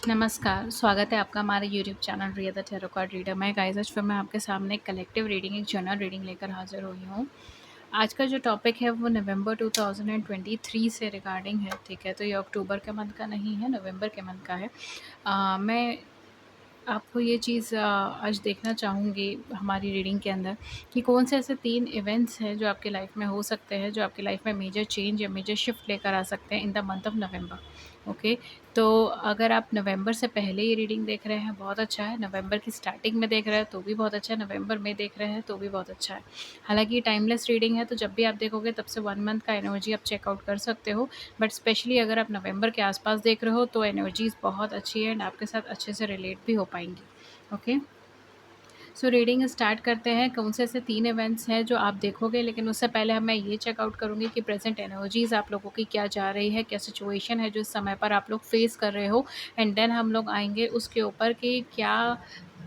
नमस्कार, स्वागत है आपका हमारे YouTube channel Riya the tarot card reader में। गाइस, आज फिर मैं आपके सामने एक कलेक्टिव रीडिंग, एक जनरल रीडिंग लेकर हाज़िर हुई हूँ। आज का जो टॉपिक है वो नवंबर 2023 से रिगार्डिंग है, ठीक है? तो ये अक्टूबर के मंथ का नहीं है, नवंबर के मंथ का है। मैं आपको ये चीज़ आज देखना चाहूँगी हमारी रीडिंग के अंदर कि कौन से ऐसे 3 इवेंट्स हैं जो आपकी लाइफ में हो सकते हैं, जो आपकी लाइफ में मेजर चेंज या मेजर शिफ्ट लेकर आ सकते हैं in the month of November. Okay, तो अगर आप नवंबर से पहले ये रीडिंग देख रहे हैं, बहुत अच्छा है। नवंबर की स्टार्टिंग में देख रहे हैं तो भी बहुत अच्छा है, नवंबर में देख रहे हैं तो भी बहुत अच्छा है। हालाँकि ये टाइमलेस रीडिंग है, तो जब भी आप देखोगे तब से 1 मंथ का एनर्जी आप चेकआउट कर सकते हो। बट स्पेशली अगर आप नवंबर के आसपास देख रहे हो तो एनर्जीज़ बहुत अच्छी है एंड आपके साथ अच्छे से रिलेट भी हो पाएंगी। ओके, सो रीडिंग स्टार्ट करते हैं। कौन से ऐसे 3 इवेंट्स हैं जो आप देखोगे, लेकिन उससे पहले मैं ये चेकआउट करूँगी कि प्रेजेंट एनर्जीज़ आप लोगों की क्या जा रही है, क्या सिचुएशन है जो इस समय पर आप लोग फेस कर रहे हो। एंड देन हम लोग आएंगे उसके ऊपर कि क्या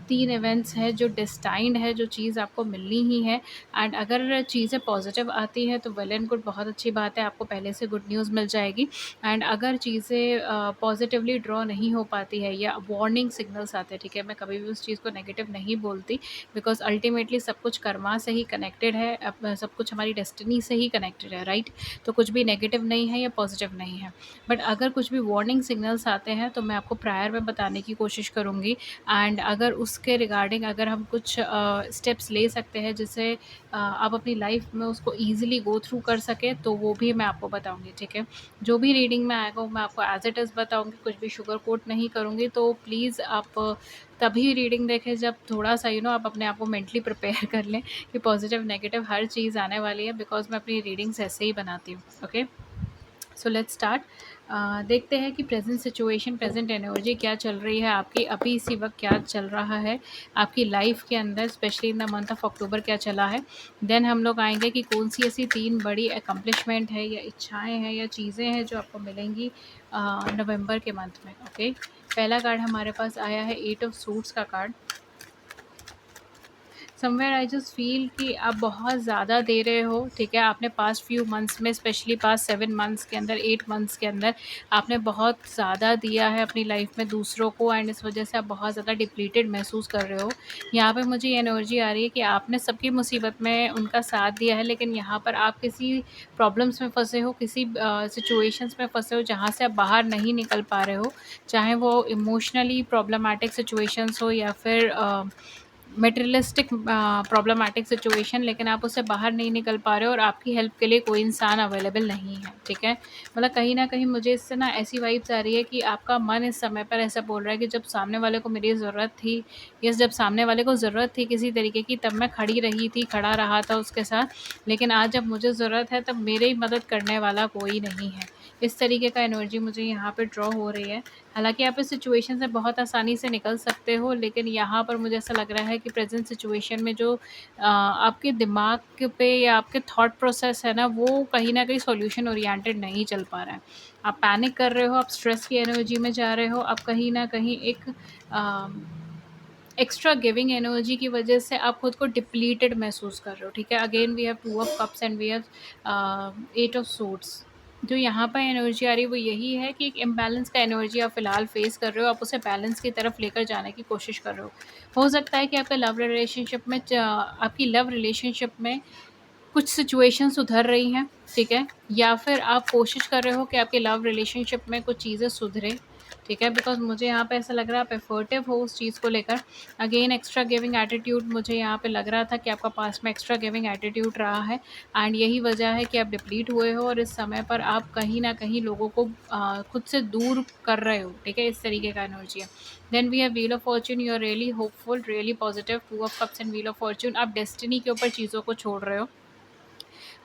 3 इवेंट्स हैं जो डेस्टाइन्ड है, जो चीज़ आपको मिलनी ही है। एंड अगर चीज़ें पॉजिटिव आती हैं तो वेल एंड गुड, बहुत अच्छी बात है, आपको पहले से गुड न्यूज़ मिल जाएगी। एंड अगर चीज़ें पॉजिटिवली ड्रॉ नहीं हो पाती है या वार्निंग सिग्नल्स आते हैं, ठीक है, मैं कभी भी उस चीज़ को नेगेटिव नहीं बोलती, बिकॉज अल्टीमेटली सब कुछ कर्मा से ही कनेक्टेड है। सब कुछ हमारी डेस्टिनी से ही कनेक्टेड है, राइट? तो कुछ भी नेगेटिव नहीं है या पॉजिटिव नहीं है। बट अगर कुछ भी वार्निंग सिग्नल्स आते हैं तो मैं आपको प्रायर में बताने की कोशिश करूँगी। एंड अगर उसके रिगार्डिंग अगर हम कुछ स्टेप्स ले सकते हैं जिससे आप अपनी लाइफ में उसको ईजिली गो थ्रू कर सके, तो वो भी मैं आपको बताऊँगी, ठीक है? जो भी रीडिंग में आएगा वो मैं आपको एज इट इज़ बताऊँगी, कुछ भी शुगर कोट नहीं करूँगी। तो प्लीज़ आप तभी रीडिंग देखें जब थोड़ा-सा आप अपने आप को मेंटली प्रिपेयर कर लें कि पॉजिटिव नेगेटिव हर चीज़ आने वाली है, बिकॉज़ मैं अपनी रीडिंग्स ऐसे ही बनाती हूँ। ओके? So let's start. देखते हैं कि प्रेजेंट सिचुएशन, प्रेजेंट एनर्जी क्या चल रही है आपकी, अभी इसी वक्त क्या चल रहा है आपकी लाइफ के अंदर, specially in the month of October क्या चला है। देन हम लोग आएंगे कि कौन सी ऐसी 3 बड़ी अकम्पलिशमेंट है या इच्छाएं हैं या चीज़ें हैं जो आपको मिलेंगी नवंबर के मंथ में। ओके, पहला कार्ड हमारे पास आया है 8 ऑफ सूट्स का card. Somewhere I just feel कि आप बहुत ज़्यादा दे रहे हो, ठीक है? आपने पास्ट फ्यू मंथ्स में, स्पेशली पास्ट 7 मंथ्स के अंदर, 8 मंथ्स के अंदर आपने बहुत ज़्यादा दिया है अपनी लाइफ में दूसरों को, एंड इस वजह से आप बहुत ज़्यादा डिप्लीटेड महसूस कर रहे हो। यहाँ पे मुझे ये एनर्जी आ रही है कि आपने सबकी मुसीबत में उनका साथ दिया है, लेकिन यहाँ पर आप किसी प्रॉब्लम्स में फंसे हो, किसी सिचुएशंस में फंसे हो जहाँ से आप बाहर नहीं निकल पा रहे हो। चाहे वो इमोशनली प्रॉब्लमैटिक सिचुएशंस हो या फिर मटेरियलिस्टिक प्रॉब्लमैटिक सिचुएशन, लेकिन आप उससे बाहर नहीं निकल पा रहे हो और आपकी हेल्प के लिए कोई इंसान अवेलेबल नहीं है, ठीक है? मतलब कहीं न कहीं मुझे इससे ना ऐसी वाइब्स आ रही है कि आपका मन इस समय पर ऐसा बोल रहा है कि जब सामने वाले को मेरी ज़रूरत थी, यस, जब सामने वाले को ज़रूरत थी किसी तरीके की, तब मैं खड़ी रही थी, खड़ा रहा था उसके साथ, लेकिन आज जब मुझे ज़रूरत है तब मेरी मदद करने वाला कोई नहीं है। इस तरीके का एनर्जी मुझे यहाँ पे ड्रॉ हो रही है। हालाँकि आप इस सिचुएशन से बहुत आसानी से निकल सकते हो, लेकिन यहाँ पर मुझे ऐसा लग रहा है कि प्रेज़ेंट सिचुएशन में जो आपके दिमाग पे या आपके थॉट प्रोसेस है ना, वो कहीं न कहीं सॉल्यूशन ओरिएंटेड नहीं चल पा रहा है। आप पैनिक कर रहे हो, आप स्ट्रेस की एनर्जी में जा रहे हो, आप कहीं न कहीं एक एक्स्ट्रा गिविंग एनर्जी की वजह से आप खुद को डिप्लीटेड महसूस कर रहे हो, ठीक है? Again we have 2 of cups and we have 8 of swords. जो यहाँ पर एनर्जी आ रही है वो यही है कि एक इम्बैलेंस का एनर्जी आप फ़िलहाल फेस कर रहे हो, आप उसे बैलेंस की तरफ लेकर जाने की कोशिश कर रहे हो। हो सकता है कि आपका लव रिलेशनशिप में आपकी लव रिलेशनशिप में कुछ सिचुएशन सुधर रही हैं, ठीक है? या फिर आप कोशिश कर रहे हो कि आपके लव रिलेशनशिप में कुछ चीज़ें सुधरें, ठीक है? बिकॉज़ मुझे यहाँ पे ऐसा लग रहा है आप एफर्टिव हो उस चीज़ को लेकर। अगेन एक्स्ट्रा गिविंग एटीट्यूड, मुझे यहाँ पे लग रहा था कि आपका पास्ट में एक्स्ट्रा गिविंग एटीट्यूड रहा है एंड यही वजह है कि आप डिप्लीट हुए हो और इस समय पर आप कहीं न कहीं लोगों को खुद से दूर कर रहे हो, ठीक है? इस तरीके का एनर्जी है। Then we have wheel of fortune, you are really hopeful, really positive, 2 of cups and wheel of fortune. आप डेस्टिनी के ऊपर चीज़ों को छोड़ रहे हो।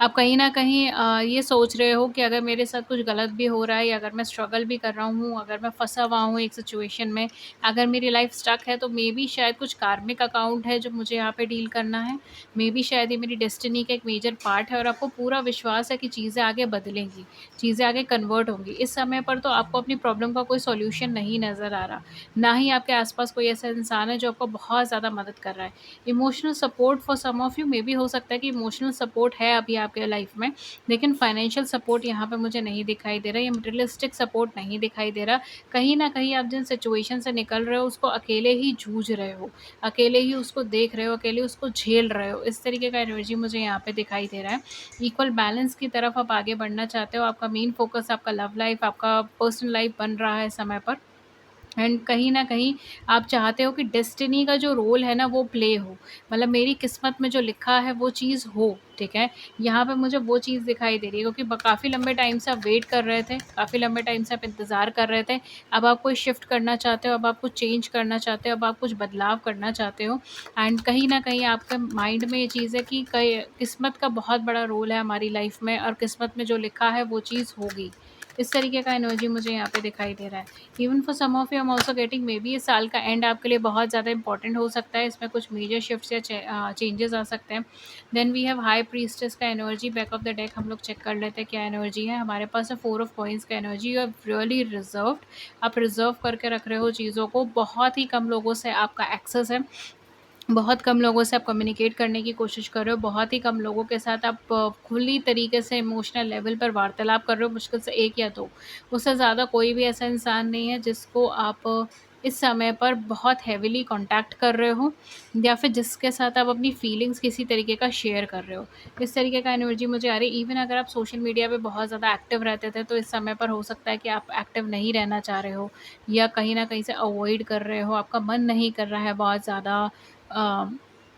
आप कहीं न कहीं ये सोच रहे हो कि अगर मेरे साथ कुछ गलत भी हो रहा है या अगर मैं स्ट्रगल भी कर रहा हूँ, अगर मैं फँसा हुआ हूँ एक सिचुएशन में, अगर मेरी लाइफ़ स्टक है तो मेबी शायद कुछ कार्मिक अकाउंट है जो मुझे यहाँ पे डील करना है। मेबी शायद ये मेरी डेस्टिनी का एक मेजर पार्ट है और आपको पूरा विश्वास है कि चीज़ें आगे बदलेंगी, चीज़ें आगे कन्वर्ट होंगी। इस समय पर तो आपको अपनी प्रॉब्लम का कोई सॉल्यूशन नहीं नज़र आ रहा, ना ही आपके आस-पास कोई ऐसा इंसान है जो आपको बहुत ज़्यादा मदद कर रहा है। Emotional support for some of you, maybe हो सकता है कि इमोशनल सपोर्ट है अभी आपके लाइफ में, लेकिन फाइनेंशियल सपोर्ट यहाँ पे मुझे नहीं दिखाई दे रहा, या मटेरियलिस्टिक सपोर्ट नहीं दिखाई दे रहा। कहीं न कहीं आप जिन सिचुएशन से निकल रहे हो उसको अकेले ही जूझ रहे हो, अकेले ही उसको देख रहे हो, अकेले उसको झेल रहे हो, इस तरीके का एनर्जी मुझे यहाँ पे दिखाई दे रहा है। इक्वल बैलेंस की तरफ आप आगे बढ़ना चाहते हो, आपका मेन फोकस आपका लव लाइफ, आपका पर्सनल लाइफ बन रहा है समय पर। एंड कहीं न कहीं आप चाहते हो कि डेस्टिनी का जो रोल है ना वो प्ले हो, मतलब मेरी किस्मत में जो लिखा है वो चीज़ हो, ठीक है? यहाँ पे मुझे वो चीज़ दिखाई दे रही है, क्योंकि ब काफ़ी लंबे टाइम से आप वेट कर रहे थे, काफ़ी लंबे टाइम से आप इंतज़ार कर रहे थे। अब आप कोई शिफ्ट करना चाहते हो, अब आप कुछ चेंज करना चाहते हो, अब आप कुछ बदलाव करना चाहते हो। एंड कहीं न कहीं आपके माइंड में ये चीज़ है कि कई किस्मत का बहुत बड़ा रोल है हमारी लाइफ़ में, और किस्मत में जो लिखा है वो चीज़ होगी। इस तरीके का एनर्जी मुझे यहाँ पे दिखाई दे रहा है। Even for some of you I am also getting maybe इस साल का एंड आपके लिए बहुत ज़्यादा इंपॉर्टेंट हो सकता है, इसमें कुछ मेजर शिफ्ट्स या चेंजेस आ सकते हैं। Then we have high priestess का energy, back of the deck हम लोग चेक कर लेते हैं क्या एनर्जी है हमारे पास है। 4 ऑफ कॉइन्स का energy, you are really reserved, आप रिजर्व करके रख रहे हो चीज़ों को, बहुत ही कम लोगों से आपका एक्सेस है, बहुत कम लोगों से आप कम्युनिकेट करने की कोशिश कर रहे हो, बहुत ही कम लोगों के साथ आप खुली तरीके से इमोशनल लेवल पर वार्तालाप कर रहे हो, मुश्किल से 1 या 2, उससे ज़्यादा कोई भी ऐसा इंसान नहीं है जिसको आप इस समय पर बहुत हेविली कॉन्टैक्ट कर रहे हो, या फिर जिसके साथ आप अपनी फीलिंग्स किसी तरीके का शेयर कर रहे हो। इस तरीके का एनर्जी मुझे आ रही है। इवन अगर आप सोशल मीडिया पे बहुत ज़्यादा एक्टिव रहते थे, तो इस समय पर हो सकता है कि आप एक्टिव नहीं रहना चाह रहे हो, या कहीं न कहीं से अवॉइड कर रहे हो, आपका मन नहीं कर रहा है बहुत ज़्यादा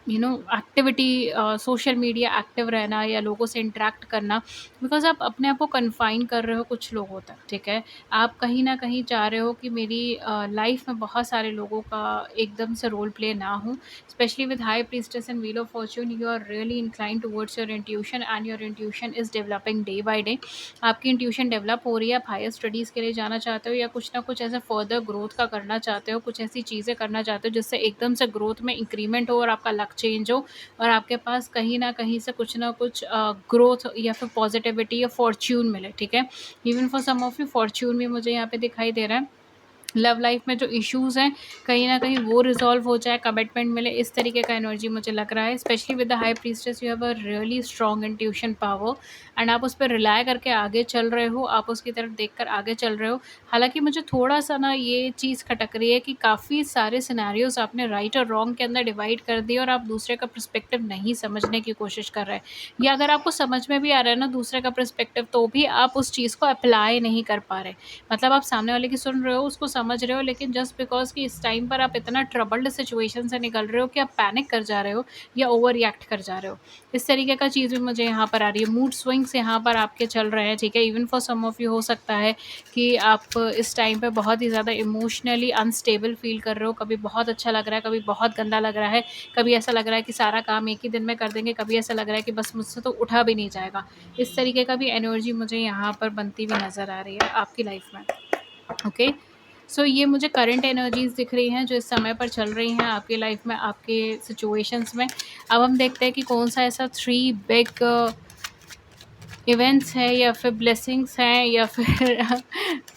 you know activity, social media active रहना या लोगों से इंटरेक्ट करना, बिकॉज आप अपने आप को कन्फाइन कर रहे हो कुछ लोगों तक, ठीक है? आप कहीं ना कहीं चाह रहे हो कि मेरी लाइफ में बहुत सारे लोगों का एकदम से रोल प्ले ना हो। Specially with high priestess and wheel of fortune, you are really incline towards your intuition, and your intuition is developing day by day. आपकी इंट्यूशन डेवलप हो रही है, आप हायर स्टडीज़ के लिए जाना चाहते हो, या कुछ ना कुछ ऐसा फर्दर ग्रोथ का करना चाहते हो, कुछ ऐसी चीज़ें करना चाहते हो जिससे एकदम से ग्रोथ में इंक्रीमेंट हो और आपका लक चेंज हो, और आपके पास कहीं ना कहीं से कुछ ना कुछ ग्रोथ या फिर पॉजिटिविटी या फॉर्च्यून मिले, ठीक है? Even for some of you fortune भी मुझे यहाँ पे दिखाई दे रहा है। लव लाइफ में जो इश्यूज़ हैं, कहीं न कहीं वो रिज़ॉल्व हो जाए, कमिटमेंट मिले, इस तरीके का एनर्जी मुझे लग रहा है। Specially with the high priestess, you have a really strong intuition power, and आप उस पे रिलाय करके आगे चल रहे हो, आप उसकी तरफ देखकर आगे चल रहे हो। हालाँकि मुझे थोड़ा-सा ना ये चीज़ खटक रही है कि काफ़ी सारे सिनेरियोज़ आपने राइट और रॉन्ग के अंदर डिवाइड कर दिए, और आप दूसरे का पर्सपेक्टिव नहीं समझने की कोशिश कर रहे हैं। या अगर आपको समझ में भी आ रहा है ना दूसरे का पर्सपेक्टिव, तो भी आप उस चीज़ को अप्लाई नहीं कर पा रहे। मतलब आप सामने वाले की सुन रहे हो, उसको समझ रहे हो, लेकिन जस्ट बिकॉज़ कि इस टाइम पर आप इतना ट्रबल्ड सिचुएशन से निकल रहे हो कि आप पैनिक कर जा रहे हो या ओवर रिएक्ट कर जा रहे हो। इस तरीके का चीज़ भी मुझे यहाँ पर आ रही है। मूड स्विंग्स यहाँ पर आपके चल रहे हैं, ठीक है? Even for some of you हो सकता है कि आप इस टाइम पे बहुत ही ज़्यादा इमोशनली अनस्टेबल फ़ील कर रहे हो। कभी बहुत अच्छा लग रहा है, कभी बहुत गंदा लग रहा है, कभी ऐसा लग रहा है कि सारा काम एक ही दिन में कर देंगे, कभी ऐसा लग रहा है कि बस मुझसे तो उठा भी नहीं जाएगा। इस तरीके का भी एनर्जी मुझे यहाँ पर बनती हुई नज़र आ रही है आपकी लाइफ़ में। ओके, सो ये मुझे करंट एनर्जीज दिख रही हैं जो इस समय पर चल रही हैं आपकी लाइफ में, आपके सिचुएशंस में। अब हम देखते हैं कि कौन सा ऐसा 3 बिग इवेंट्स है, या फिर ब्लेसिंग्स हैं, या फिर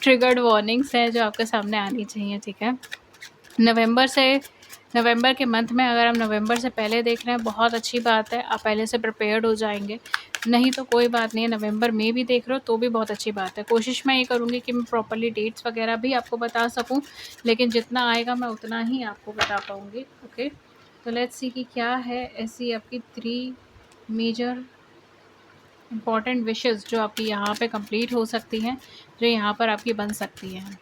ट्रिगर्ड वार्निंग्स हैं जो आपके सामने आनी चाहिए, ठीक है? नवंबर से, नवंबर के मंथ में अगर हम नवंबर से पहले देख रहे हैं, बहुत अच्छी बात है, आप पहले से प्रिपेयर्ड हो जाएंगे। नहीं तो कोई बात नहीं है, नवंबर में भी देख रहे हो तो भी बहुत अच्छी बात है। कोशिश मैं ये करूँगी कि मैं प्रॉपर्ली डेट्स वगैरह भी आपको बता सकूँ, लेकिन जितना आएगा मैं उतना ही आपको बता पाऊँगी। ओके, तो लेट्स सी कि क्या है ऐसी आपकी 3 मेजर इम्पॉर्टेंट विशेज़ जो आपकी यहाँ पे कंप्लीट हो सकती हैं, जो यहाँ पर आपकी बन सकती हैं।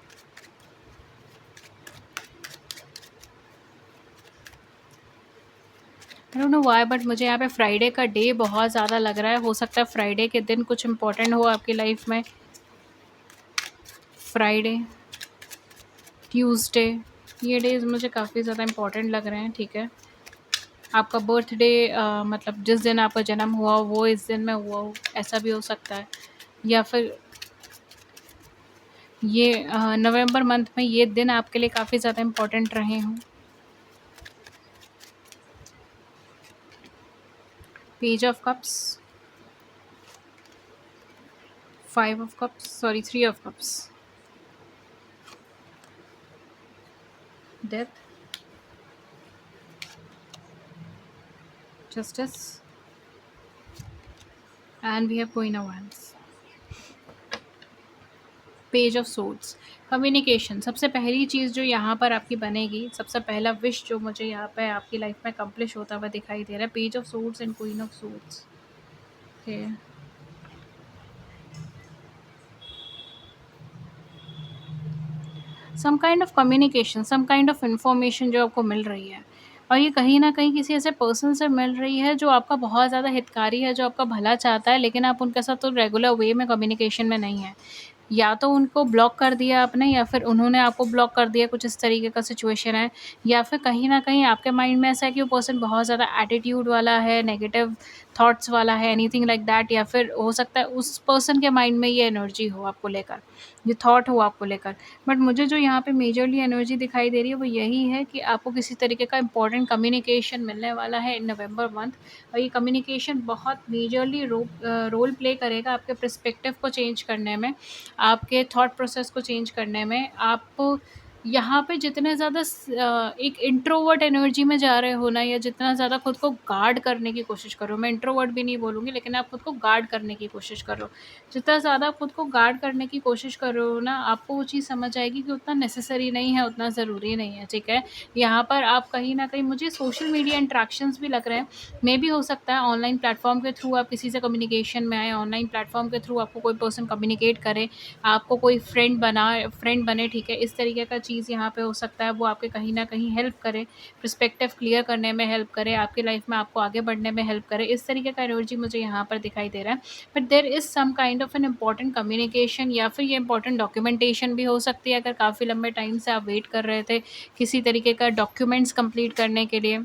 आई डोंट नो व्हाई, बट मुझे यहाँ पे फ्राइडे का डे बहुत ज़्यादा लग रहा है। हो सकता है फ्राइडे के दिन कुछ इम्पोर्टेंट हो आपकी लाइफ में। फ्राइडे, ट्यूसडे, ये डेज़ मुझे काफ़ी ज़्यादा इम्पोर्टेंट लग रहे हैं, ठीक है? आपका बर्थडे, मतलब जिस दिन आपका जन्म हुआ हो वो इस दिन में हुआ हो, ऐसा भी हो सकता है। या फिर ये नवंबर मंथ में ये दिन आपके लिए काफ़ी ज़्यादा इम्पोर्टेंट रहे हों। Page of cups, 5 of cups, sorry 3 of cups, death, justice, and we have queen of wands, page of swords. Communication सबसे पहली चीज़ जो यहाँ पर आपकी बनेगी, सबसे पहला विश जो मुझे यहाँ पे आपकी लाइफ में अकम्प्लिश होता हुआ दिखाई दे रहा है, page of swords and queen of swords. Okay, some kind of communication, some kind of information जो आपको मिल रही है, और ये कहीं न कहीं किसी ऐसे पर्सन से मिल रही है जो आपका बहुत ज़्यादा हितकारी है, जो आपका भला चाहता है, लेकिन आप उनके साथ तो रेगुलर वे में कम्युनिकेशन में नहीं है। या तो उनको ब्लॉक कर दिया आपने, या फिर उन्होंने आपको ब्लॉक कर दिया, कुछ इस तरीके का सिचुएशन है। या फिर कहीं न कहीं आपके माइंड में ऐसा है कि वो पर्सन बहुत ज़्यादा एटीट्यूड वाला है, नेगेटिव थॉट्स वाला है, एनीथिंग लाइक दैट। या फिर हो सकता है उस पर्सन के माइंड में ये एनर्जी हो आपको लेकर, ये थॉट हो आपको लेकर। बट मुझे जो यहाँ पे मेजरली एनर्जी दिखाई दे रही है वो यही है कि आपको किसी तरीके का इंपॉर्टेंट कम्युनिकेशन मिलने वाला है इन नवंबर मंथ, और ये कम्युनिकेशन बहुत मेजरली रोल प्ले करेगा आपके पर्सपेक्टिव को चेंज करने में, आपके थॉट प्रोसेस को चेंज करने में। आप यहाँ पे जितने ज़्यादा एक इंट्रोवर्ट एनर्जी में जा रहे हो ना, या जितना ज़्यादा खुद को गार्ड करने की कोशिश करो, मैं इंट्रोवर्ट भी नहीं बोलूँगी, लेकिन आप खुद को गार्ड करने की कोशिश करो। जितना ज़्यादा खुद को गार्ड करने की कोशिश कर रहे हो ना, आपको वो चीज़ समझ आएगी कि उतना नेसेसरी नहीं है, उतना ज़रूरी नहीं है, ठीक है? यहाँ पर आप कहीं न कहीं, मुझे सोशल मीडिया इंटरैक्शंस भी लग रहे हैं। मेबी हो सकता है ऑनलाइन प्लेटफ़ॉर्म के थ्रू आप किसी से कम्युनिकेशन में आएँ, ऑनलाइन प्लेटफ़ॉर्म के थ्रू आपको कोई पर्सन कम्युनिकेट करे, आपको कोई फ्रेंड बने, ठीक है? इस तरीके का चीज़ यहाँ पे हो सकता है, वो आपके कहीं न कहीं हेल्प करे, पर्सपेक्टिव क्लियर करने में हेल्प करे, आपकी लाइफ़ में आपको आगे बढ़ने में हेल्प करे। इस तरीके का एनर्जी मुझे यहाँ पर दिखाई दे रहा है। But there is some kind of an important communication, या फिर ये इम्पॉर्टेंट डॉक्यूमेंटेशन भी हो सकती है, अगर काफ़ी लंबे टाइम से आप वेट कर रहे थे किसी तरीके का डॉक्यूमेंट्स कंप्लीट करने के लिए,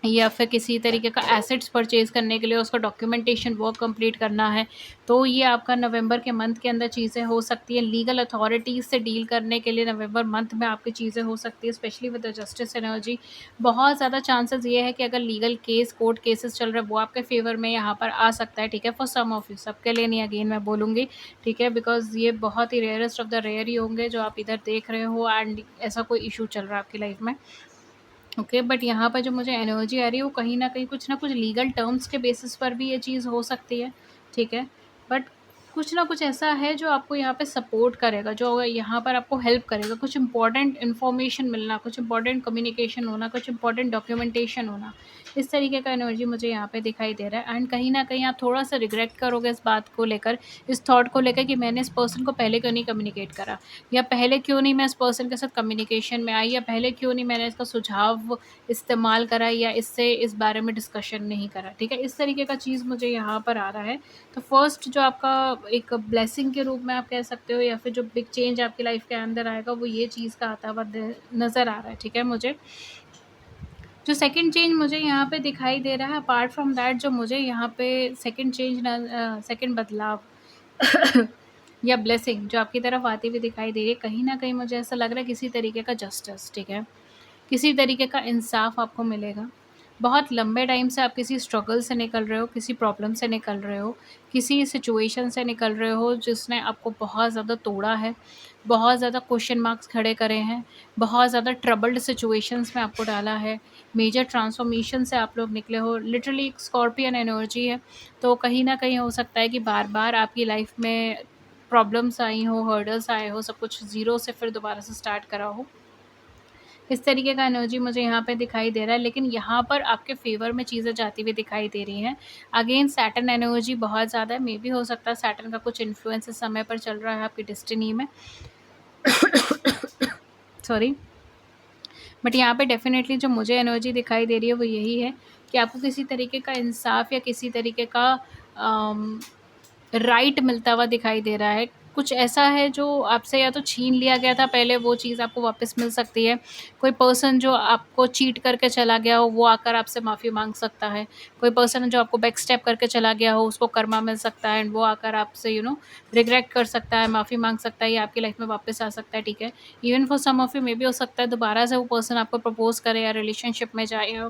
या फिर किसी तरीके का एसेट्स परचेज़ करने के लिए उसका डॉक्यूमेंटेशन वर्क कंप्लीट करना है, तो ये आपका नवंबर के मंथ के अंदर चीज़ें हो सकती हैं। लीगल अथॉरिटीज़ से डील करने के लिए नवंबर मंथ में आपकी चीज़ें हो सकती है, specially with the justice energy. बहुत ज़्यादा चांसेस ये है कि अगर लीगल केस, कोर्ट केसेस चल रहे हैं, वो आपके फेवर में यहाँ पर आ सकता है, ठीक है? फॉर सम ऑफ यू, सबके लिए नहीं, अगेन मैं बोलूँगी, ठीक है? बिकॉज़ ये बहुत ही रेयरेस्ट ऑफ द रेयर ही होंगे जो आप इधर देख रहे हो, एंड ऐसा कोई इशू चल रहा है आपकी लाइफ़ में। ओके, बट यहाँ पर जो मुझे एनर्जी आ रही है वो कहीं न कहीं कुछ ना कुछ लीगल टर्म्स के बेसिस पर भी ये चीज़ हो सकती है, ठीक है? बट कुछ ना कुछ ऐसा है जो आपको यहाँ पे सपोर्ट करेगा, जो यहाँ पर आपको हेल्प करेगा। कुछ इम्पोर्टेंट इन्फॉर्मेशन मिलना, कुछ इम्पोर्टेंट कम्युनिकेशन होना, कुछ इम्पोर्टेंट डॉक्यूमेंटेशन होना, इस तरीके का एनर्जी मुझे यहाँ पे दिखाई दे रहा है। एंड कहीं न कहीं आप थोड़ा-सा रिग्रेट करोगे इस बात को लेकर, इस थॉट को लेकर कि मैंने इस पर्सन को पहले क्यों नहीं कम्युनिकेट करा, या पहले क्यों नहीं मैं इस पर्सन के साथ कम्युनिकेशन में आई, या पहले क्यों नहीं मैंने इसका सुझाव इस्तेमाल करा, या इससे इस बारे में डिस्कशन नहीं करा, ठीक है? इस तरीके का चीज़ मुझे यहाँ पर आ रहा है। तो फर्स्ट जो आपका एक ब्लेसिंग के रूप में आप कह सकते हो, या फिर जो बिग चेंज आपकी लाइफ के अंदर आएगा, वो ये चीज़ का आता हुआ नज़र आ रहा है, ठीक है? मुझे जो सेकंड चेंज मुझे यहाँ पे दिखाई दे रहा है, अपार्ट फ्रॉम दैट, जो मुझे यहाँ पे सेकंड चेंज सेकंड बदलाव या ब्लेसिंग जो आपकी तरफ आती हुई दिखाई दे रही है, कहीं न कहीं मुझे ऐसा लग रहा है किसी तरीके का जस्टिस, ठीक है? किसी तरीके का इंसाफ आपको मिलेगा। बहुत लंबे टाइम से आप किसी स्ट्रगल से निकल रहे हो, किसी प्रॉब्लम से निकल रहे हो, किसी सिचुएशन से निकल रहे हो जिसने आपको बहुत ज़्यादा तोड़ा है, बहुत ज़्यादा क्वेश्चन मार्क्स खड़े करे हैं, बहुत ज़्यादा ट्रबल्ड सिचुएशंस में आपको डाला है, मेजर ट्रांसफॉर्मेशन से आप लोग निकले हो। लिटरली एक स्कॉर्पियन एनर्जी है, तो कहीं न कहीं हो सकता है कि बार-बार आपकी लाइफ़ में प्रॉब्लम्स आई हो, हर्डल्स आए हो, सब कुछ ज़ीरो से फिर दोबारा से स्टार्ट करा हो। इस तरीके का एनर्जी मुझे यहाँ पे दिखाई दे रहा है, लेकिन यहाँ पर आपके फ़ेवर में चीज़ें जाती हुई दिखाई दे रही हैं। अगेन सैटर्न एनर्जी बहुत ज़्यादा है, मेबी हो सकता है सैटर्न का कुछ इन्फ्लुएंस इस समय पर चल रहा है आपकी डेस्टिनी में। सॉरी। बट यहाँ पे डेफ़िनेटली जो मुझे एनर्जी दिखाई दे रही है वो यही है कि आपको किसी तरीके का इंसाफ़ या किसी तरीके का अम राइट मिलता हुआ दिखाई दे रहा है। कुछ ऐसा है जो आपसे या तो छीन लिया गया था पहले, वो चीज़ आपको वापस मिल सकती है। कोई पर्सन जो आपको चीट करके चला गया हो, वो आकर आपसे माफ़ी माँग सकता है। कोई पर्सन जो आपको बैक स्टेप करके चला गया हो, उसको कर्मा मिल सकता है, एंड वो आकर आपसे रिग्रेट कर सकता है, माफ़ी माँग सकता है, या आपकी लाइफ़ में वापस आ सकता है, ठीक है? Even for some of you maybe हो सकता है दोबारा से वो पर्सन आपको प्रपोज़ करे या रिलेशनशिप में जाए,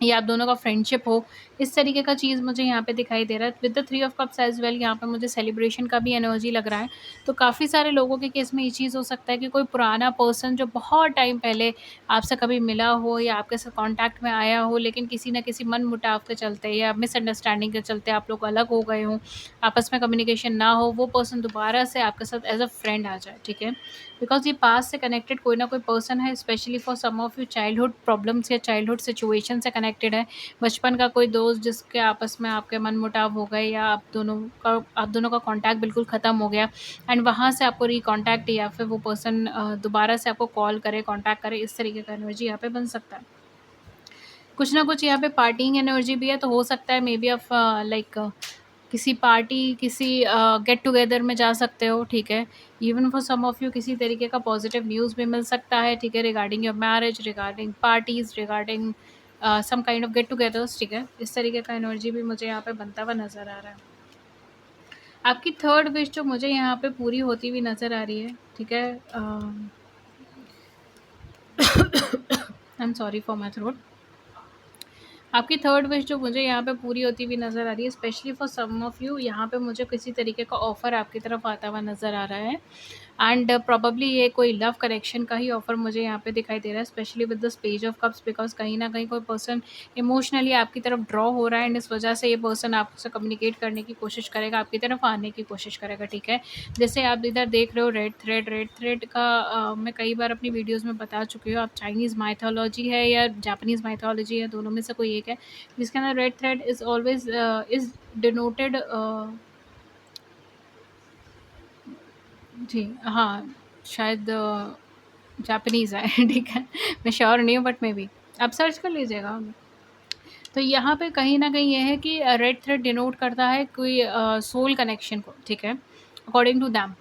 या आप दोनों का फ्रेंडशिप हो, इस तरीके का चीज़ मुझे यहाँ पे दिखाई दे रहा है। With the 3 of cups as well यहाँ पे मुझे सेलिब्रेशन का भी एनर्जी लग रहा है। तो काफ़ी सारे लोगों के केस में ये चीज़ हो सकता है कि कोई पुराना पर्सन जो बहुत टाइम पहले आपसे कभी मिला हो या आपके साथ कॉन्टैक्ट में आया हो, लेकिन किसी न किसी मनमुटाव के चलते या मिसअंडरस्टैंडिंग के चलते आप लोग अलग हो गए हों, आपस में कम्युनिकेशन ना हो, वो पर्सन दोबारा से आपके साथ एज़ अ फ्रेंड आ जाए, ठीक है? बिकॉज़ ये पास्ट से कनेक्टेड कोई ना कोई पर्सन है, specially for some of you childhood problems या चाइल्डहुड सिचुएशन से कनेक्टेड है। बचपन का कोई दोस्त जिसके आपस में आपके मनमुटाव हो गए या आप दोनों का कॉन्टैक्ट बिल्कुल ख़त्म हो गया एंड वहाँ से आपको रिकॉन्टैक्ट या फिर वो पर्सन दोबारा से आपको कॉल करे, कॉन्टैक्ट करे, इस तरीके का एनर्जी यहाँ पे बन सकता है। कुछ ना कुछ यहाँ पे पार्टिंग एनर्जी भी है, तो हो सकता है मे बी आप लाइक किसी पार्टी, किसी गेट टुगेदर में जा सकते हो, ठीक है? Even for some of you किसी तरीके का पॉजिटिव न्यूज़ भी मिल सकता है, ठीक है? Regarding your marriage, regarding parties, regarding some kind of get togethers, ठीक है? इस तरीके का एनर्जी भी मुझे यहाँ पे बनता हुआ नज़र आ रहा है। आपकी थर्ड विश जो मुझे यहाँ पे पूरी होती हुई नज़र आ रही है, ठीक है? I am sorry for my throat. आपकी थर्ड विश जो मुझे यहाँ पे पूरी होती हुई नज़र आ रही है, specially for some of you, यहाँ पे मुझे किसी तरीके का ऑफ़र आपकी तरफ आता हुआ नज़र आ रहा है एंड प्रोबेबली ये कोई लव कनेक्शन का ही ऑफ़र मुझे यहाँ पे दिखाई दे रहा है, specially with the page of cups, because कहीं न कहीं कोई पर्सन इमोशनली आपकी तरफ ड्रॉ हो रहा है एंड इस वजह से ये पर्सन आपसे कम्युनिकेट करने की कोशिश करेगा, आपकी तरफ आने की कोशिश करेगा, ठीक है? जैसे आप इधर देख रहे हो रेड थ्रेड का मैं कई बार अपनी वीडियोज़ में बता चुकी हूँ, आप चाइनीज़ माइथोलॉजी है या जापानीज़ माइथोलॉजी है, दोनों में से कोई एक है, जिसके अंदर red thread is always is denoted जी, हाँ, शायद जापानीज़ है ठीक है, मैं श्योर नहीं हूँ बट मे बी आप सर्च कर लीजिएगा। तो यहाँ पे कहीं न कहीं ये है कि रेड थ्रेड डिनोट करता है कोई सोल कनेक्शन को, ठीक है? According to them.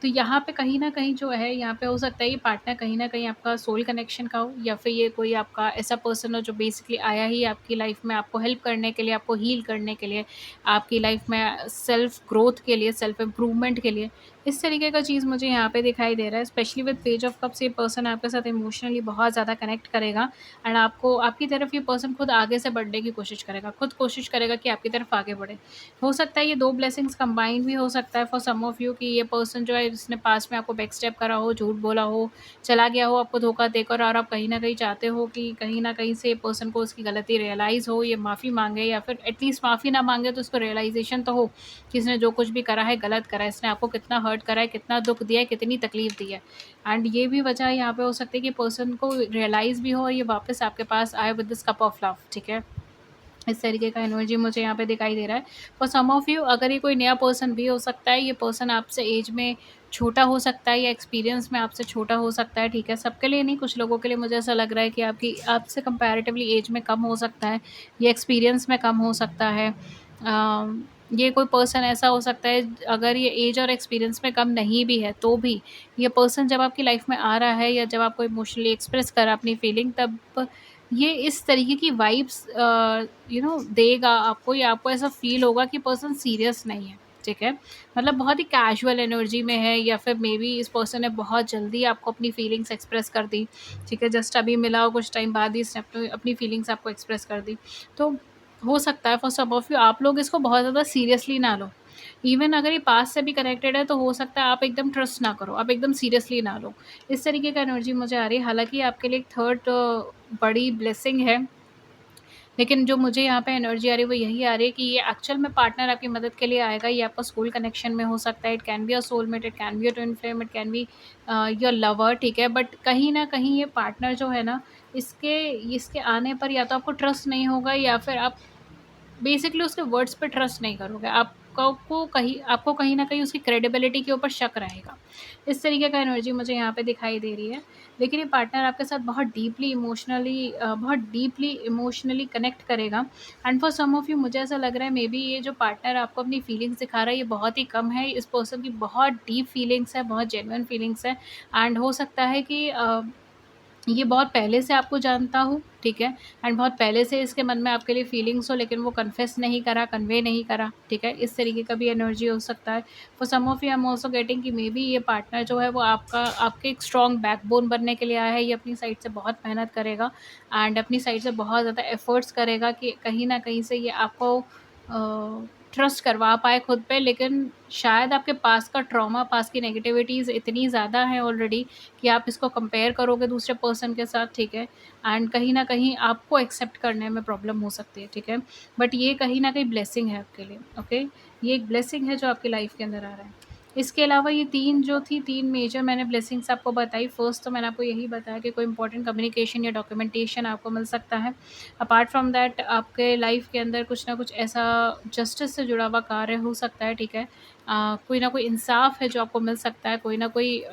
तो यहाँ पे कहीं न कहीं जो है, यहाँ पे हो सकता है ये पार्टनर कहीं न कहीं आपका सोल कनेक्शन का हो या फिर ये कोई आपका ऐसा पर्सन हो जो बेसिकली आया ही आपकी लाइफ़ में आपको हेल्प करने के लिए, आपको हील करने के लिए, आपकी लाइफ़ में सेल्फ ग्रोथ के लिए, सेल्फ इम्प्रूवमेंट के लिए। इस तरीके का चीज़ मुझे यहाँ पे दिखाई दे रहा है, specially with page of cups ये पर्सन आपके साथ इमोशनली बहुत ज़्यादा कनेक्ट करेगा एंड आपको आपकी तरफ ये पर्सन खुद आगे से बढ़ने की कोशिश करेगा, खुद कोशिश करेगा कि आपकी तरफ आगे बढ़े। हो सकता है ये 2 ब्लेसिंग्स कंबाइन भी हो सकता है फॉर सम ऑफ यू कि ये पर्सन जो है जिसने पास्ट में आपको बैक स्टेप करा हो, झूठ बोला हो, चला गया हो आपको धोखा देकर और आप कहीं न कहीं चाहते हो कि कहीं न कहीं से पर्सन को उसकी गलती रियलाइज़ हो, ये माफ़ी माँगे या फिर एटलीस्ट माफ़ी ना माँगे तो उसको रियलाइज़ेशन तो हो कि इसने जो कुछ भी करा है गलत करा है, इसने आपको कितना हर्ट करा है, कितना दुःख दिया है, कितनी तकलीफ़ दी है। एंड ये भी वजह यहाँ पे हो सकती है कि पर्सन को रियलाइज़ भी हो और ये वापस आपके पास आए with this cup of love, ठीक है? इस तरीके का एनर्जी मुझे यहाँ पे दिखाई दे रहा है। फॉर सम ऑफ यू अगर ये कोई नया पर्सन भी हो सकता है, ये पर्सन आपसे एज में छोटा हो सकता है या एक्सपीरियंस में आपसे छोटा हो सकता है, ठीक है? सबके लिए नहीं, कुछ लोगों के लिए मुझे ऐसा लग रहा है कि आपकी आपसे कंपैरेटिवली एज में कम हो सकता है, या एक्सपीरियंस में कम हो सकता है। ये कोई पर्सन ऐसा हो सकता है अगर ये एज और एक्सपीरियंस में कम नहीं भी है, तो भी ये पर्सन जब आपकी लाइफ़ में आ रहा है या जब आपको इमोशनली एक्सप्रेस करा अपनी फीलिंग, तब ये इस तरीके की वाइब्स देगा आपको या आपको ऐसा फ़ील होगा कि पर्सन सीरियस नहीं है, ठीक है? मतलब बहुत ही कैजुअल एनर्जी में है या फिर मेबी इस पर्सन ने बहुत जल्दी आपको अपनी फीलिंग्स एक्सप्रेस कर दी, ठीक है? जस्ट अभी मिला हो कुछ टाइम बाद ही इसने अपनी फीलिंग्स आपको एक्सप्रेस कर दी। तो हो सकता है फॉर सम ऑफ यू आप लोग इसको बहुत ज़्यादा सीरियसली ना लो। इवन अगर ये पास्ट से भी कनेक्टेड है तो हो सकता है आप एकदम ट्रस्ट ना करो, आप एकदम सीरियसली ना लो। इस तरीके का एनर्जी मुझे आ रही है। हालाँकि आपके लिए एक थर्ड बड़ी ब्लेसिंग है, लेकिन जो मुझे यहाँ पे एनर्जी आ रही है वो यही आ रही है कि ये एक्चुअल में पार्टनर आपकी मदद के लिए आएगा। ये आपका सोल कनेक्शन में हो सकता है, it can be a soulmate, it can be a twin flame, it can be your lover, ठीक है? बट कहीं न कहीं ये पार्टनर जो है ना, इसके इसके आने पर या तो आपको ट्रस्ट नहीं होगा या फिर आप बेसिकली उसके वर्ड्स पे ट्रस्ट नहीं करोगे। आपको कहीं न कहीं उसकी क्रेडिबिलिटी के ऊपर शक रहेगा। इस तरीके का एनर्जी मुझे यहाँ पे दिखाई दे रही है। लेकिन ये पार्टनर आपके साथ बहुत डीपली इमोशनली कनेक्ट करेगा and for some of you मुझे ऐसा लग रहा है मे बी ये जो पार्टनर आपको अपनी फीलिंग्स दिखा रहा है ये बहुत ही कम है। इस पर्सन की बहुत डीप फीलिंग्स है, बहुत जेन्युइन फीलिंग्स है एंड हो सकता है कि ये बहुत पहले से आपको जानता हो, ठीक है, एंड बहुत पहले से इसके मन में आपके लिए फीलिंग्स हो, लेकिन वो कन्फेस नहीं करा, कन्वे नहीं करा, ठीक है, इस तरीके का भी एनर्जी हो सकता है। For some of you I am also getting कि मे बी ये पार्टनर जो है वो आपके एक स्ट्रॉन्ग बैकबोन बनने के लिए आया है। ये अपनी साइड से बहुत मेहनत करेगा एंड अपनी साइड से बहुत ज़्यादा एफर्ट्स करेगा कि कहीं ना कहीं से ये आपको ट्रस्ट करवा पाए खुद पे, लेकिन शायद आपके पास का ट्रॉमा, पास की नेगेटिविटीज़ इतनी ज़्यादा है ऑलरेडी कि आप इसको कंपेयर करोगे दूसरे पर्सन के साथ, ठीक है, एंड कहीं न कहीं आपको एक्सेप्ट करने में प्रॉब्लम हो सकती है, ठीक है। बट ये कहीं न कहीं ब्लेसिंग है आपके लिए, ओके। ये एक ब्लेसिंग है जो आपकी लाइफ़ के अंदर आ रहा है। इसके अलावा ये 3 जो थी, 3 मेजर मैंने ब्लेसिंग्स आपको बताई। फर्स्ट तो मैंने आपको यही बताया कि कोई इंपॉर्टेंट कम्युनिकेशन या डॉक्यूमेंटेशन आपको मिल सकता है। अपार्ट फ्रॉम दैट आपके लाइफ़ के अंदर कुछ ना कुछ ऐसा जस्टिस से जुड़ा हुआ कार्य हो सकता है, ठीक है। कोई ना कोई इंसाफ है जो आपको मिल सकता है, कोई ना कोई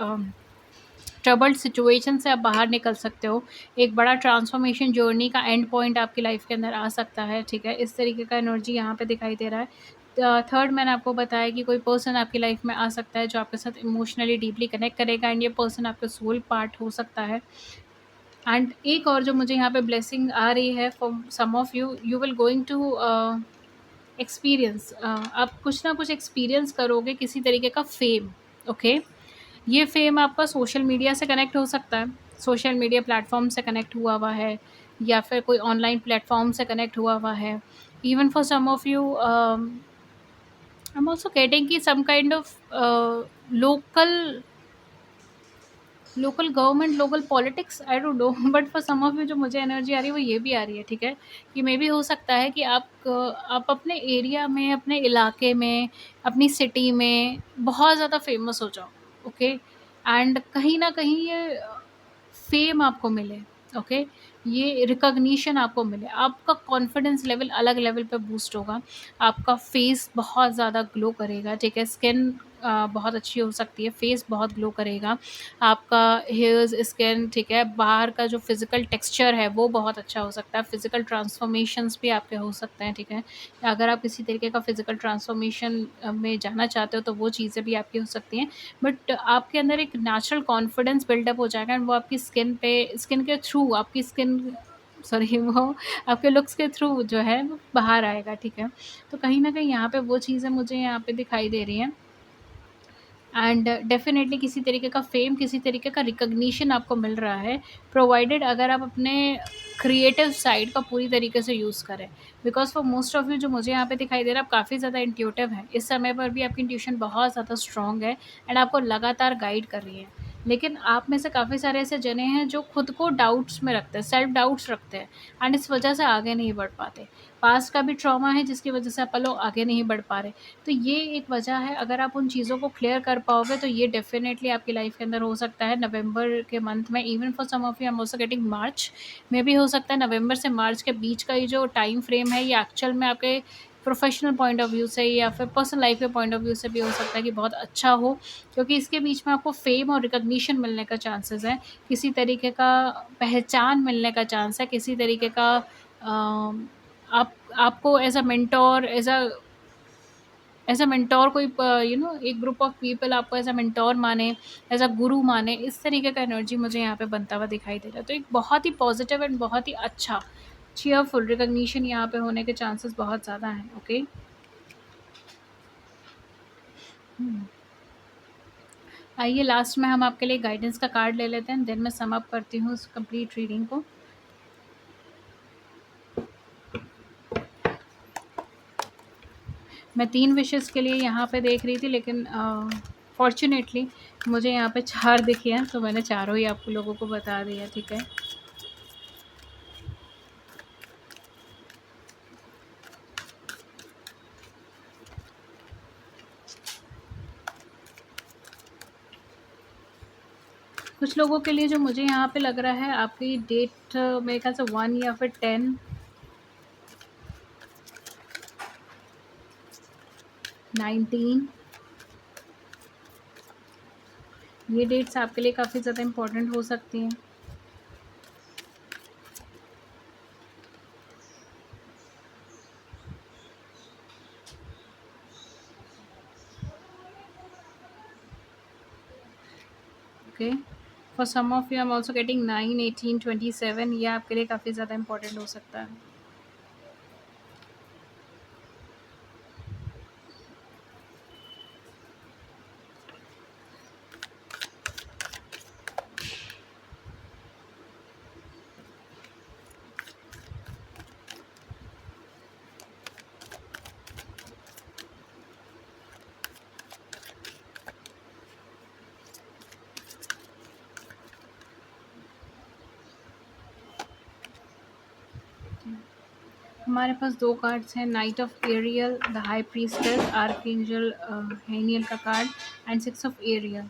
ट्रबल्ड सिचुएशन से आप बाहर निकल सकते हो। एक बड़ा ट्रांसफॉर्मेशन जर्नी का एंड पॉइंट आपकी लाइफ के अंदर आ सकता है, ठीक है। इस तरीके का एनर्जी यहाँ पे दिखाई दे रहा है। थर्ड मैंने आपको बताया कि कोई पर्सन आपकी लाइफ में आ सकता है जो आपके साथ इमोशनली डीपली कनेक्ट करेगा एंड ये पर्सन आपका सोल पार्ट हो सकता है। एंड एक और जो मुझे यहाँ पे ब्लेसिंग आ रही है for some of you, you will going to experience, आप कुछ ना कुछ एक्सपीरियंस करोगे किसी तरीके का फेम, ओके। ये फेम आपका सोशल मीडिया से कनेक्ट हो सकता है, सोशल मीडिया प्लेटफॉर्म से कनेक्ट हुआ है या फिर कोई ऑनलाइन प्लेटफॉर्म से कनेक्ट हुआ है। Even for some of you I am also getting कि some kind of local local government, local politics, I don't know but for some of you जो मुझे एनर्जी आ रही है वो ये भी आ रही है, ठीक है, कि मे बी हो सकता है कि आप अपने एरिया में, अपने इलाके में, अपनी सिटी में बहुत ज़्यादा फेमस हो जाओ, ओके, एंड कहीं ना कहीं ये फेम आपको मिले, ओके, ये रिकॉग्निशन आपको मिले, आपका कॉन्फिडेंस लेवल अलग लेवल पे बूस्ट होगा, आपका फेस बहुत ज़्यादा ग्लो करेगा, ठीक है, स्किन बहुत अच्छी हो सकती है, फेस बहुत ग्लो करेगा, आपका हेयर्स, स्किन, ठीक है, बाहर का जो फिज़िकल टेक्सचर है वो बहुत अच्छा हो सकता है, फिज़िकल ट्रांसफॉर्मेशंस भी आपके हो सकते हैं, ठीक है। अगर आप किसी तरीके का फिज़िकल ट्रांसफॉर्मेशन में जाना चाहते हो तो वो चीज़ें भी आपकी हो सकती हैं। बट आपके अंदर एक नेचुरल कॉन्फिडेंस बिल्डअप हो जाएगा एंड वो आपकी स्किन के थ्रू, आपकी स्किन सॉरी वो आपके लुक्स के थ्रू जो है वो बाहर आएगा, ठीक है। तो कहीं न कहीं यहाँ पे वो चीज़ें मुझे यहाँ पे दिखाई दे रही हैं एंड डेफ़िनेटली किसी तरीके का फ़ेम, किसी तरीके का रिकॉग्निशन आपको मिल रहा है, प्रोवाइडेड अगर आप अपने क्रिएटिव साइड का पूरी तरीके से यूज़ करें। Because for most of you जो मुझे यहाँ पे दिखाई दे रहा है, आप काफ़ी ज़्यादा इंट्यूटिव हैं। इस समय पर भी आपकी इंट्यूशन बहुत ज़्यादा स्ट्रॉन्ग है एंड आपको लगातार गाइड कर रही है। लेकिन आप में से काफ़ी सारे ऐसे जने हैं जो खुद को डाउट्स में रखते हैं, सेल्फ डाउट्स रखते हैं एंड इस वजह से आगे नहीं बढ़ पाते। पास्ट का भी ट्रॉमा है जिसकी वजह से आप लोग आगे नहीं बढ़ पा रहे। तो ये एक वजह है, अगर आप उन चीज़ों को क्लियर कर पाओगे तो ये डेफ़िनेटली आपकी लाइफ़ के अंदर हो सकता है नवंबर के मंथ में। Even for some of you I am also getting March में भी हो सकता है। नवंबर से मार्च के बीच का ये जो टाइम फ्रेम है ये एक्चुअल में आपके प्रोफेशनल पॉइंट ऑफ व्यू से या फिर पर्सनल लाइफ के पॉइंट ऑफ व्यू से भी हो सकता है कि बहुत अच्छा हो, क्योंकि इसके बीच में आपको फेम और रिकॉग्निशन मिलने का चांसेस है, किसी तरीके का पहचान मिलने का चांस है, किसी तरीके का आप आपको एज अ मेंटोर कोई एक ग्रुप ऑफ पीपल आपको एज अ मेंटोर माने, एज अ गुरु माने, इस तरीके का एनर्जी मुझे यहाँ पे बनता हुआ दिखाई दे रहा है। तो एक बहुत ही पॉजिटिव एंड बहुत ही अच्छा चीयरफुल रिकॉग्निशन यहाँ पे होने के चांसेस बहुत ज़्यादा हैं, ओके। आइए लास्ट में हम आपके लिए गाइडेंस का कार्ड ले लेते हैं, देन मैं सम अप करती हूँ उस कंप्लीट रीडिंग को। मैं 3 विशेज़ के लिए यहाँ पे देख रही थी, लेकिन फॉर्च्यूनेटली मुझे यहाँ पे 4 दिखे हैं, तो मैंने चारों ही आप लोगों को बता दिया, ठीक है। कुछ लोगों के लिए जो मुझे यहाँ पे लग रहा है, आपकी डेट मेरे ख्याल से 1 या फिर 10, 19, ये डेट्स आपके लिए काफ़ी ज़्यादा इम्पोर्टेंट हो सकती हैं। Okay, for some of you I am also getting 9, 18, 27। ये आपके लिए काफ़ी ज़्यादा इंपॉर्टेंट हो सकता है। हमारे पास 2 कार्ड्स हैं, knight of Ariel, the high priestess, archangel Haniel का card and 6 of Ariel.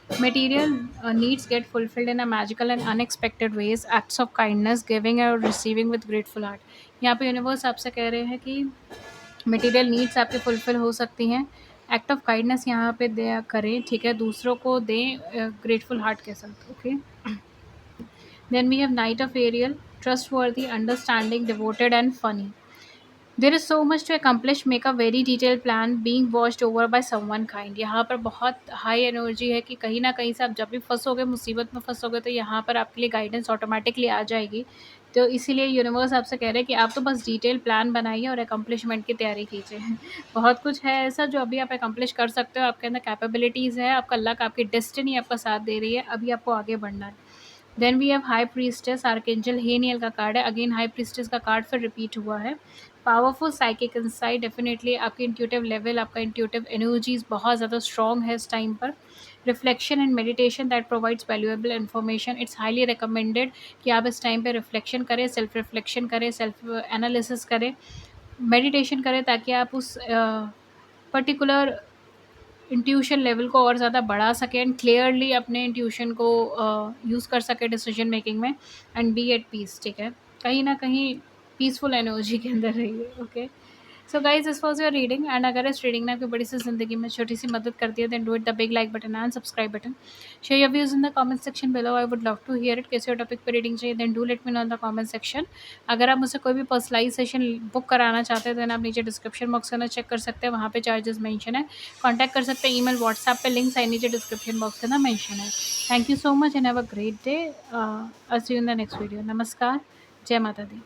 Material needs get fulfilled in a magical and unexpected ways. Acts of kindness, giving और receiving with grateful heart. यहाँ पे universe आपसे कह रहे हैं कि material needs आपके फुलफिल हो सकती हैं। एक्ट ऑफ काइंडनेस यहाँ पे दे करें, ठीक है, दूसरों को दें ग्रेटफुल हार्ट के साथ। Okay, then we have knight of Ariel, trustworthy, understanding, devoted and funny. There is so much to accomplish, make a very detail plan, being watched over by someone kind. यहाँ पर बहुत high energy है कि कहीं ना कहीं से आप जब भी फंसोगे, मुसीबत में फंसोगे, तो यहाँ पर आपके लिए गाइडेंस ऑटोमेटिकली आ जाएगी। तो इसीलिए यूनिवर्स आपसे कह रहे हैं कि आप तो बस डिटेल प्लान बनाइए और अकम्प्लिशमेंट की तैयारी कीजिए। बहुत कुछ है ऐसा जो अभी आप अकम्प्लिश कर सकते हो, आपके अंदर कैपेबिलिटीज़ है, आपका लक, आपकी डेस्टिनी आपका साथ दे रही है, अभी आपको आगे बढ़ना है। Then we have high priestess, archangel Haniel का कार्ड है। अगेन हाई प्रीस्टेस का कार्ड फिर रिपीट हुआ है। पावरफुल साइकिक इंसाइट, डेफिनेटली आपकी इंट्यूटिव लेवल, आपका इंट्यूटिव एनर्जीज बहुत ज़्यादा स्ट्रॉन्ग है इस टाइम पर। Reflection and meditation that provides valuable information, it's highly recommended कि आप इस टाइम पे रिफ्लेक्शन करें, सेल्फ रिफ्लेक्शन करें, सेल्फ एनालिसिस करें, मेडिटेशन करें, ताकि आप उस पर्टिकुलर इंट्यूशन लेवल को और ज़्यादा बढ़ा सकें एंड क्लियरली अपने इंट्यूशन को यूज़ कर सकें डिसीजन मेकिंग में, एंड बी एट पीस, ठीक है, कहीं ना कहीं पीसफुल एनर्जी के अंदर रहिए। Okay, so guys, this was your reading, and अगर इस रीडिंग ने आपकी बड़ी सी ज़िंदगी में छोटी सी मदद कर दी है, then do it the big like button and subscribe button. Share your views in the comment section below, I would love to hear it. कैसे टॉपिक पर रीडिंग चाहिए, then do let me know in the comment section. अगर आप मुझसे कोई भी personalise session book कराना चाहते हैं, देन आप नीचे डिस्क्रिप्शन बॉक्स के अंदर चेक कर सकते हैं, वहाँ पे चार्जेस मेंशन है। कॉन्टैक्ट कर सकते हैं, ईमेल, व्हाट्सएप पे लिंक्स आई नीचे डिस्क्रिप्शन बॉक्स के अंदर मेंशन है। Thank you so much and have a great day. I see you in the next video. नमस्कार, जय माता दी।